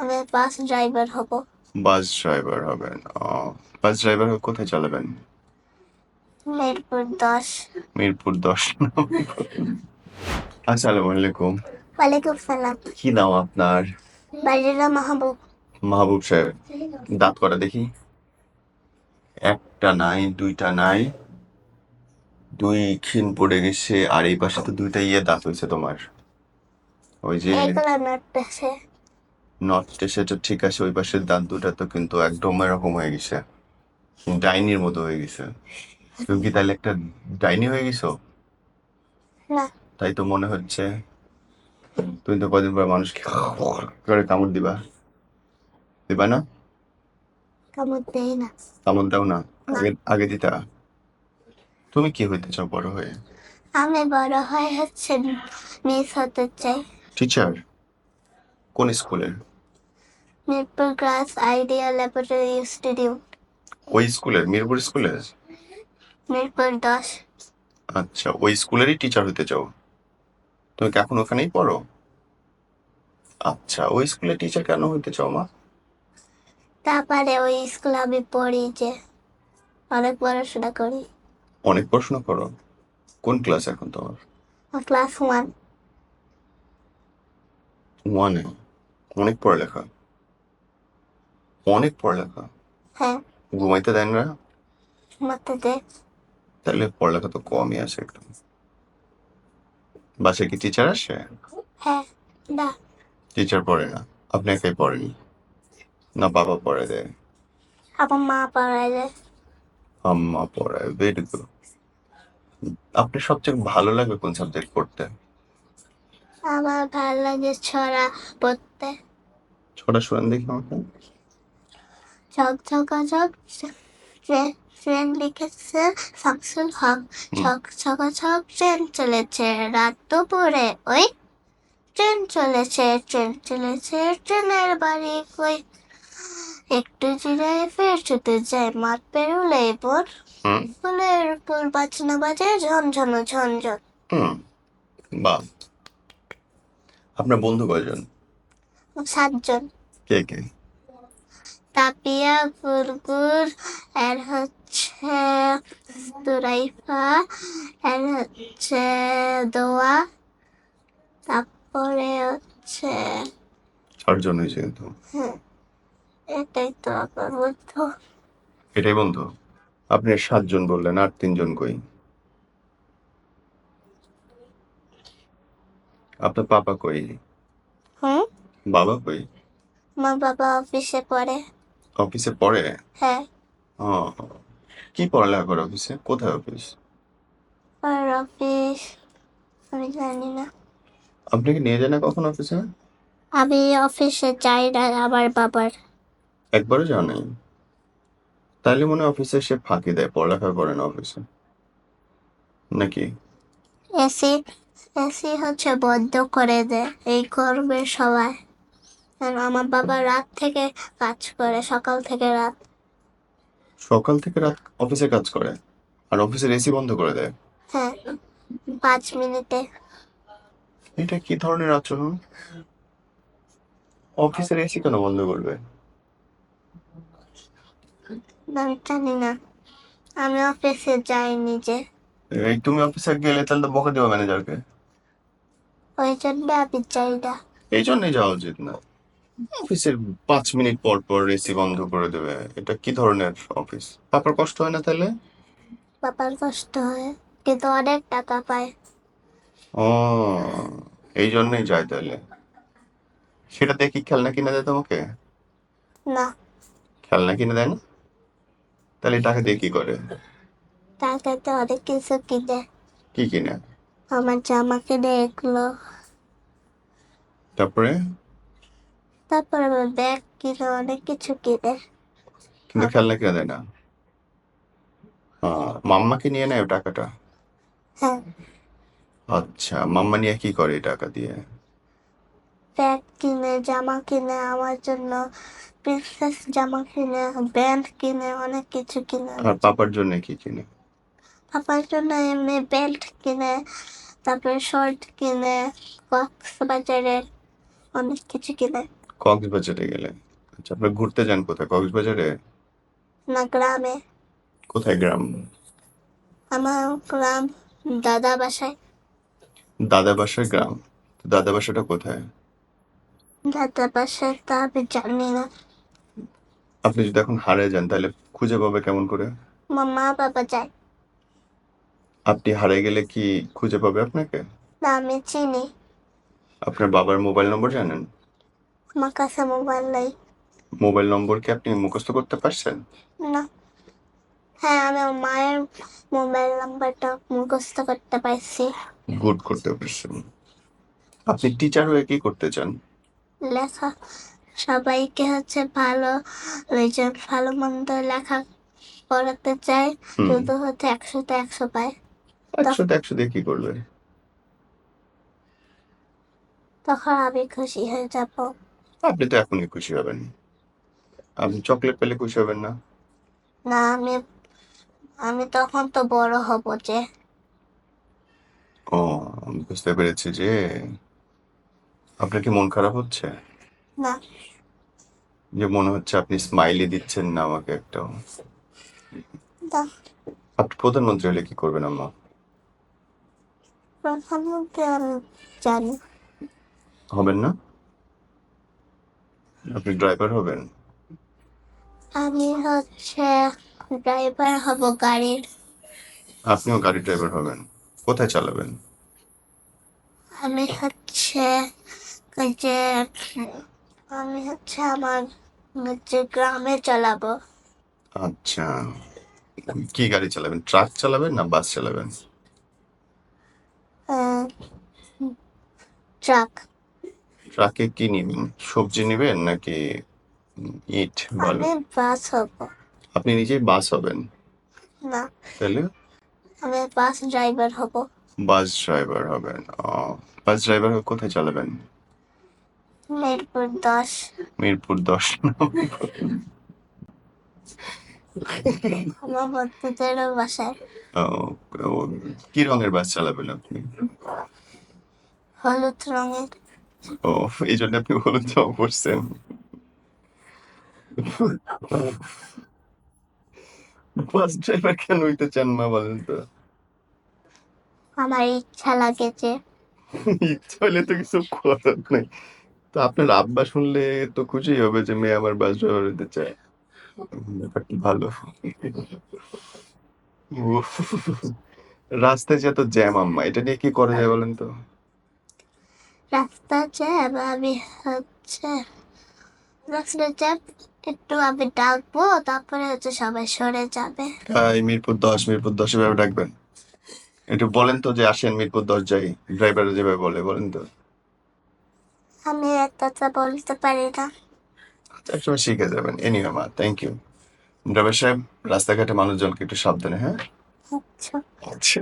আমি bus driver হব। Bus driver হবেন? বাস ড্রাইভার হয়ে কোথায় চালাবেন? মিরপুর 10। মিরপুর 10। আসসালামু আলাইকুম। ওয়ালাইকুম সালাম। কি নাম আপনার? বাড়িরা মাহবুব। মাহবুব সাহেব, দাঁত কটা দেখি। একটা নাই, দুইটা নাই, দুই ক্ষীণ পড়ে গেছে, আর এই পাশে তো দুইটা দাঁত হয়েছে তোমার। ওই যে এগুলো নড়তেছে। নর্থ সেটা ঠিক আছে, ওই পাশের দাঁত দুটা তো কিন্তু একদম এরকম হয়ে গেছে, ডাইনির মতো হয়ে গেছে। তুমি কি তাহলে একটা ডাইনি হয়ে গেছো? না, তাই তো মনে হচ্ছে। তুমি তো কদিন পর মানুষকে করে কামড় দিবা, দিবা না? কামড় দেই না। কামড় দাও না? না, আগে আগে দিতা। তুমি কি হইতে চাও বড় হয়ে? আমি বড় হয়ে মিস হতে চাই। টিচার? কোন স্কুলের? Mirpur class idea laboratory institute. ওই স্কুলের, মিরপুর স্কুলের? মিরপুর 10। আচ্ছা, ওই স্কুলেরই টিচার হতে চাও? তুমি কি এখন ওখানেই পড়ো? আচ্ছা, ওই স্কুলে টিচার কেন হইতে চাও মা? তারপরে ওই স্কুলে আমি পড়ি যে অনেক পড়াশোনা করি। অনেক পড়াশোনা করো? কোন ক্লাস এখন তোমার? ক্লাস 1। ওয়ানে? অনেক পড়ালেখা, অনেক পড়ালেখা। হ্যাঁ, ঘুমাইতে দেন না? মতে দে। তাহলে পড়ালেখা তো কমই আছে একটু। বাসায় কি টিচার আসে? হ্যাঁ, না, টিচার পড়ে না? আপনি একাই পড়েন না বাবা পড়ে দেয়? আমার মা পড়ায় যায়। আম্মা পড়ায়, ভেরি গুড। আপনার সবচেয়ে ভালো লাগে কোন সাবজেক্ট পড়তে? আমার ভালো লাগে ছড়া পড়তে। ছোটা শুনেন দেখি আমাকে। ঝক ঝক ট্রেন লিখেছে শামসুল হক। ছক ছকা ছক ট্রেন চলেছে রাত দুপুরে ওই। ট্রেন চলেছে ট্রেনের বাড়ি কই। একটু জিরায় ফের ছুটে যায় মাঠ পেরুলেই বোর। হুম ফুলের ফুল বাজনা বাজে ঝনঝন ঝনঝন। হুম, বাহ। আপনার বন্ধু কয়জন? 7 জন। কে কে? তাপিয়া গুরগুর আর হচ্ছে তুরাইফা আর হচ্ছে দোয়া, তারপরে হচ্ছে 4 জন হয়েছে কিন্তু। হ্যাঁ, এটাই তো আমার বন্ধু। এটাই বন্ধু? আপনি 7 জন বললেন, আর 3 জন কই? আপনার পাপা কই? হুম, বাবা কই? আমার বাবা অফিসে পড়ে। অফিসে পড়ে? হ্যাঁ, ও, কি পড়ালেখা করে অফিসে? কোথায় অফিস? আর অফিস আমি জানি না। আপনাকে নিয়ে যায় না কখন অফিসে? আমি অফিসে যাই না আমার বাবার। একবারও যাও নাই? তাইলে মনে হয় অফিসে সে ফাঁকি দেয়, পড়ালেখা করে না অফিসে, নাকি? এসি এসি হচ্ছে বন্ধ করে দেয় এই গরমের সময়। আর আমার বাবা রাত থেকে কাজ করে, সকাল থেকে রাত। সকাল থেকে রাত অফিসে কাজ করে, আর অফিসের এসি বন্ধ করে দেয়? হ্যাঁ, 5 মিনিটে। এটা কি ধরনের আচরণ? অফিসের এসি কেন বন্ধ করবে? আমি জানি না, আমি অফিসে যাই নিজে। এই তুমি অফিসে গেলে তাহলে তো বকা দেবো ম্যানেজারকে। ওই জন্য আমি যাই না। এই জন্যই যাওয়া উচিত না। অফিসের 5 মিনিট পর পর এসি বন্ধ করে দেবে, এটা কি ধরনের অফিস? পাপার কষ্ট হয় না তাহলে? বাবার কষ্ট হয়, কিন্তু অনেক টাকা পায়। ও, এই জন্যই যায় তাহলে। সেটা দেখি খেলনা কিনে দেয় তোমাকে? না, খেলনা কিনে দেয় না? তাহলে টাকা দিয়ে কি করে? টাকাতে অনেক কিছু কিনে। কি কিনে? আমার জামা কিনে এগুলো। তারপরে? তারপর আমার ব্যাগ কিনে, অনেক কিছু কিনে। কিন্তু খেলনা কিনে দেয় না? মাম্মাকে নিয়ে নেয় টাকাটা? হ্যাঁ, আচ্ছা, মাম্মা নিয়ে কি করে এই টাকা দিয়ে? ব্যাগ কিনে, জামা কিনে আমার জন্য, প্রিন্সেস জামা কিনে, ব্যান্ড কিনে, অনেক কিছু কিনে আর আমার জন্য। পাপার জন্য কি কিনে? পাপার জন্য এমনি বেল্ট কিনে, তারপরে শর্ট কিনে, কক্সবাজারের অনেক কিছু কিনে। কক্সবাজারে গেলে। আচ্ছা, আপনার ঘুরতে যান কোথায় কক্সবাজারে? না, গ্রামে। কোথায় গ্রাম? আমার গ্রাম দাদা বাসায়। দাদা বাসার গ্রাম? তো দাদা বাসাটা কোথায়? দাদা বাসায় তা আমি জানি না। আপনি যদি এখন হারিয়ে যান তাহলে খুঁজে পাবে কেমন করে? আমার মা বাবা যায়। আপনি হারিয়ে গেলে কি খুঁজে পাবে আপনাকে? না, আমি চিনি। আপনার বাবার মোবাইল নম্বর জানেন? আমার কাছে মোবাইল নেই। মোবাইল নম্বর কি আপনি মুখস্থ করতে পারছেন? না। হ্যাঁ, আমি আমার মায়ের মোবাইল নাম্বারটা মুখস্থ করতে পারছি। গুড, করতে পারছেন। আপনি টিচার হয়ে কি করতে চান? লেখা সবাইকে ভালো রেজাল্ট, ভালো মন্দ লেখা পড়াতে চাই। হুম। শুধু 100তে 100 পায়। 100তে 100 দিয়ে কি করবে? তখন আমি খুশি হয়ে যাব। আপনি তো এখনই খুশি হবেন। আপনি চকলেট পেলে খুশি হবেন না? না, আমি আমি তখন তো বড় হব যে। ও, আমি বুঝতে পেরেছি যে আপনার কি মন খারাপ হচ্ছে? না, যে মনে হচ্ছে আপনি স্মাইলি দিচ্ছেন না আমাকে একটা। না, আপনি প্রধানমন্ত্রী হলে কি করবেন আম্মা? প্রধানমন্ত্রী আমি জানি। হবেন না? আপনি ড্রাইভার হবেন? আমি ড্রাইভার হব গাড়ির। আপনিও গাড়ি ড্রাইভার হবেন? কোথায় চালাবেন? আমি ওই যে আমি আমার গ্রামে চালাবো। আচ্ছা, কি গাড়ি চালাবেন? ট্রাক চালাবেন না বাস চালাবেন? ট্রাক। ট্রাকে কি নিবেন? সবজি নিবেন নাকি ইট বালু? আমি বাস হব। আপনি নিজেই বাস হবেন? না, তাহলে আমি বাস ড্রাইভার হব। বাস ড্রাইভার হবেন? বাস ড্রাইভার হয়ে কোথায় চালাবেন? মিরপুর 10। মিরপুর 10। আমার বন্ধুদেরও বাসায়। ও, ও, কি রঙের বাস চালাবেন আপনি? হলুদ রঙের। ও, এই জন্য আপনি হলুদ জামা পরছেন। বাস ড্রাইভার কেন হইতে চান মা বলেন তো? আমার ইচ্ছা লাগে যে। ইচ্ছা হইলে তো কিছু করার নাই। তো আপনার আব্বা শুনলে তো খুশি হবে যে মেয়ে আমার বাস ড্রাইভার হতে চায়। ব্যাপারটা ভালো। উফ, রাস্তায় যে এত জ্যাম আম্মা, এটা নিয়ে কি করা যায় বলেন তো? রাস্তা জ্যাম, আমি রাস্তা জ্যাম একটু আমি ডাকবো, তারপরে সবাই সরে যাবে। এই মিরপুর 10, মিরপুর 10 এভাবে ডাকবেন? একটু বলেন তো যে আসেন মিরপুর 10 যাই। ড্রাইভার যেভাবে বলে বলেন তো। আমি একটা বলতে পারি না। আচ্ছা, একসময় শিখে যাবেন। এনিওয়ে মা, থ্যাংক ইউ। ড্রাইভার সাহেব, রাস্তাঘাটে মানুষজনকে একটু সাবধানে, হ্যাঁ? আচ্ছা। আচ্ছা।